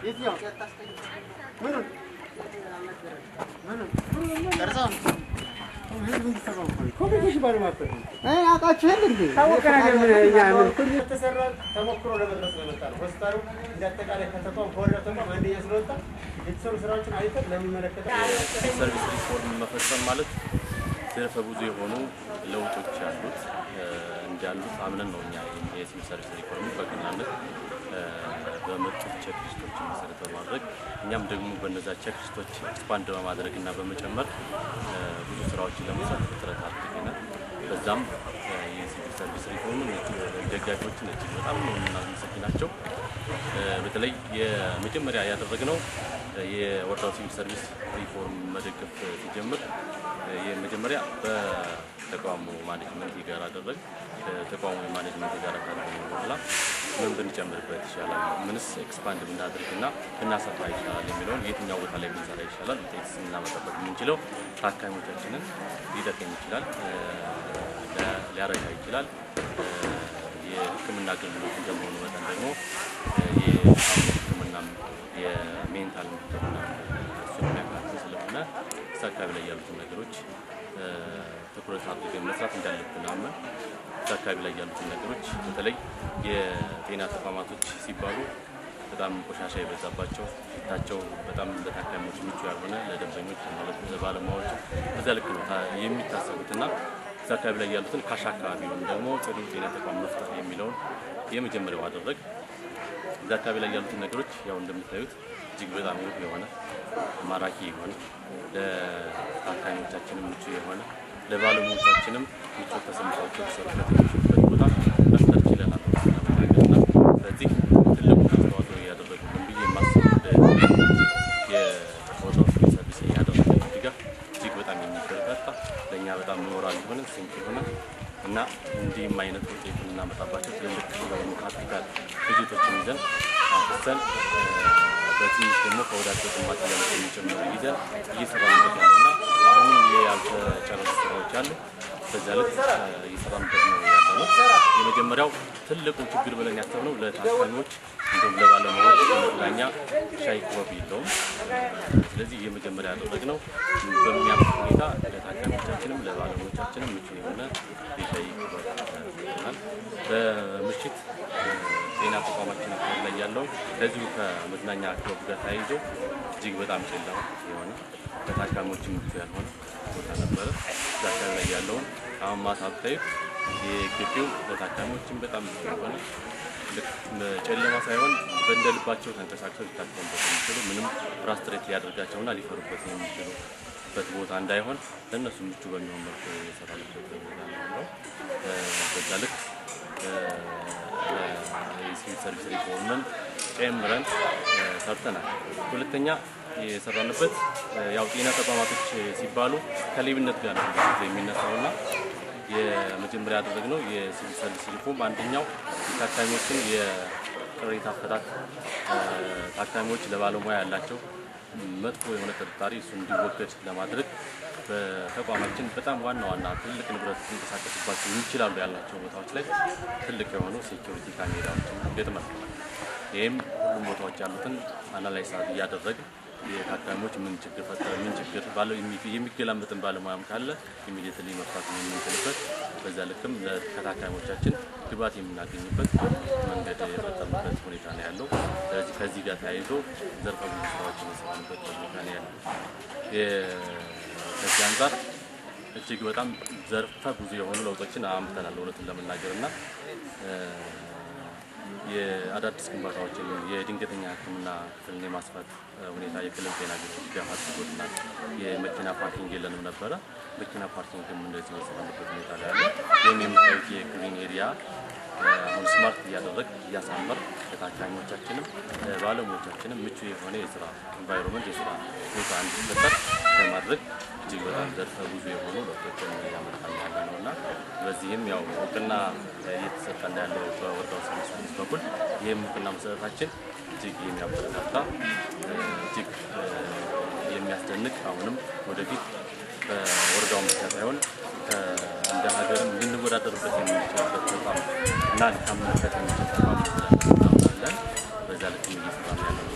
የትኛው ምኑን ቀርጸውን ኮሚኒኬሽን ባለማፈት አውቃችኋል እንዴ? ተሰራ ተሞክሮ ለመድረስ ነው የመጣነው። ሆስፒታሉ እንዳጠቃላይ ከተቋም ከወረደ ተቋም አንደኛ ስለወጣ የተሰሩ ስራዎችን አይተን ለሚመለከተው ሰርቪስ ሪፎርም መፈጸም ማለት ዘርፈ ብዙ የሆኑ ለውጦች ያሉት እንዳሉት አምነን ነው እኛ የሲቪል ሰርቪስ ሪፎርም በቀናነት በመጡት ቼክሊስቶችን መሰረት በማድረግ እኛም ደግሞ በእነዛ ቼክሊስቶች ኤክስፓንድ በማድረግ እና በመጨመር ብዙ ስራዎችን ለመስራት ጥረት አድርገናል። በዛም የሲቪል ሰርቪስ ሪፎርም ደጋፊዎችን እጅግ በጣም ነው የምናመሰግናቸው። በተለይ የመጀመሪያ ያደረግነው የወረዳው ሲቪል ሰርቪስ ሪፎርም መደገፍ ሲጀምር የመጀመሪያ በተቋሙ ማኔጅመንት ጋር አደረግ ተቋሙ ማኔጅመንት ጋር ካደረግን በኋላ ምን ብንጨምርበት ይሻላል፣ ምንስ ኤክስፓንድ ብናደርግና ብናሰፋ ይሻላል የሚለውን የትኛው ቦታ ላይ ብንሰራ ይሻላል፣ ውጤት እናመጣበት የምንችለው ታካሚዎቻችንን ሊጠቅም ይችላል፣ ሊያረካ ይችላል። የሕክምና አገልግሎት እንደመሆኑ መጠን ደግሞ የሕክምና የሜንታል ሕክምና እሱን የሚያካትት ስለሆነ እዛ አካባቢ ላይ ያሉትን ነገሮች ትኩረት አድርገን መስራት እንዳለብን አመን እዛ አካባቢ ላይ ያሉትን ነገሮች በተለይ የጤና ተቋማቶች ሲባሉ በጣም ቆሻሻ የበዛባቸው ሽታቸው በጣም ለታካሚዎች ምቹ ያልሆነ ለደንበኞች ማለት ለባለሙያዎች በዛ ልክ ነው የሚታሰቡትና እዛ አካባቢ ላይ ያሉትን ካሽ አካባቢውን ደግሞ ጽዱ ጤና ተቋም መፍጠር የሚለውን የመጀመሪያው አደረግ። እዛ አካባቢ ላይ ያሉትን ነገሮች ያው እንደምታዩት እጅግ በጣም ውብ የሆነ ማራኪ የሆነ ለታካሚዎቻችንም ምቹ የሆነ ለባለሙያዎቻችንም ምቾት ተሰምቷቸው ተሰርተው የሚችሉበት ቦታ መፍጠር ችለናል ለማድረግና በዚህ ትልቁ አስተዋጽኦ ያደረጉልን ብዬ የማስበው የወረዳው ሲቪል ሰርቪስ ያደረገው ድጋፍ እጅግ በጣም የሚበረታታ ለእኛ በጣም ሞራል የሆነ ስንቅ የሆነ እና እንዲህም አይነት ውጤት እናመጣባቸው ትልልቅ የሆኑ ካፒታል ፕሮጀክቶችን ይዘን አፍሰን በዚህ ደግሞ ከወዳጅ ጥማት ያለው የሚጨምር ይዘን እየሰራንበት ያለና አሁንም ያልተጨረሱ ስራዎች አሉ። በዛ ልክ እየሰራንበት ነው ያለነው። የመጀመሪያው ትልቁ ችግር ብለን ያሰብነው ለታካሚዎች እንዲሁም ለባለሙያዎች መዝናኛ ሻይ ክበብ የለውም። ስለዚህ የመጀመሪያ ያደረግነው በሚያምር ሁኔታ ለታካሚዎቻችንም ለባለሙያዎቻችንም ምቹ የሆነ የሻይ ክበብ ይሆናል። በምሽት ጤና ተቋማችን አካባቢ ላይ ያለው ከዚሁ ከመዝናኛ ክበብ ጋር ተያይዞ እጅግ በጣም ጨለማ የሆነ ለታካሚዎች ምቹ ያልሆነ ቦታ ነበረ። እዛ አካባቢ ላይ ያለውን አሁን ማታ ብታዩት የግቢው ለታካሚዎችን በጣም ምቹ የሆነ ጨለማ ሳይሆን በእንደልባቸው ተንቀሳቅሰው ሊታከሙበት የሚችሉ ምንም ፍራስትሬት ሊያደርጋቸውና ሊፈሩበት የሚችሉበት ቦታ እንዳይሆን ለእነሱ ምቹ በሚሆን መልኩ የሰራንበት ቦታ ነው። በዛ ልክ የሲቪል ሰርቪስ ሪፎርምን ጨምረን ሰርተናል። ሁለተኛ የሰራንበት ያው ጤና ተቋማቶች ሲባሉ ከሌብነት ጋር ነው የሚነሳውና የመጀመሪያ ያደረግነው የሲቪል ሰርቪስ ሪፎርም አንደኛው ታካሚዎችን የቅሬታ አፈታት ታካሚዎች ለባለሙያ ያላቸው መጥፎ የሆነ ጥርጣሬ እሱ እንዲወገድ ለማድረግ በተቋማችን በጣም ዋና ትልቅ ንብረት ሊንቀሳቀስባቸው ይችላሉ ያላቸው ቦታዎች ላይ ትልቅ የሆኑ ሴኩሪቲ ካሜራዎችን ገጥመናል። ይህም ሁሉም ቦታዎች ያሉትን አናላይዝ እያደረግን የታካሚዎች ምን ችግር ፈጠረ ምን ችግር ባለው የሚገላመጥን ባለሙያም ካለ ኢሚዲየትሊ መፍታት የምንችልበት በዛ ልክም ለታካሚዎቻችን ግብዓት የምናገኝበት መንገድ የፈጠርንበት ሁኔታ ነው ያለው። ስለዚህ ከዚህ ጋር ተያይዞ ዘርፈ ብዙ ስራዎችን የሰራንበት ሁኔታ ነው ያለው። ከዚህ አንጻር እጅግ በጣም ዘርፈ ብዙ የሆኑ ለውጦችን አምጥተናል እውነቱን ለመናገርና የአዳዲስ ግንባታዎችን የድንገተኛ ሕክምና ክፍልን የማስፋት ሁኔታ የክልል ጤና ቢሮ ድጋፍ አድርጎልናል። የመኪና ፓርኪንግ የለንም ነበረ። መኪና ፓርኪንግም እንደዚህ የሰራንበት ሁኔታ ላይ ያለ ይህም የምታዩት የግሪን ኤሪያ አሁን ስማርት እያደረግ እያሳመር ለታካሚዎቻችንም ባለሙያዎቻችንም ምቹ የሆነ የስራ ኢንቫይሮንመንት የስራ ሁኔታ እንዲፈጠር በማድረግ እጅግ በጣም ዘርፈ ብዙ የሆኑ ለውጦችን ያመጣን ያለ ነው እና በዚህም ያው እውቅና እየተሰጠን ያለው በወረዳው ሰርቪስ በኩል ይህም እውቅና መሰረታችን እጅግ የሚያበረታታ እጅግ የሚያስደንቅ አሁንም ወደፊት በወረዳው ብቻ ሳይሆን እንደ ሀገርም ልንወዳደርበት የምንችልበት ተቋም እና ሊታመንበት የሚችል ተቋም ስለሆነ በዛ ልክ እየሰራን ያለው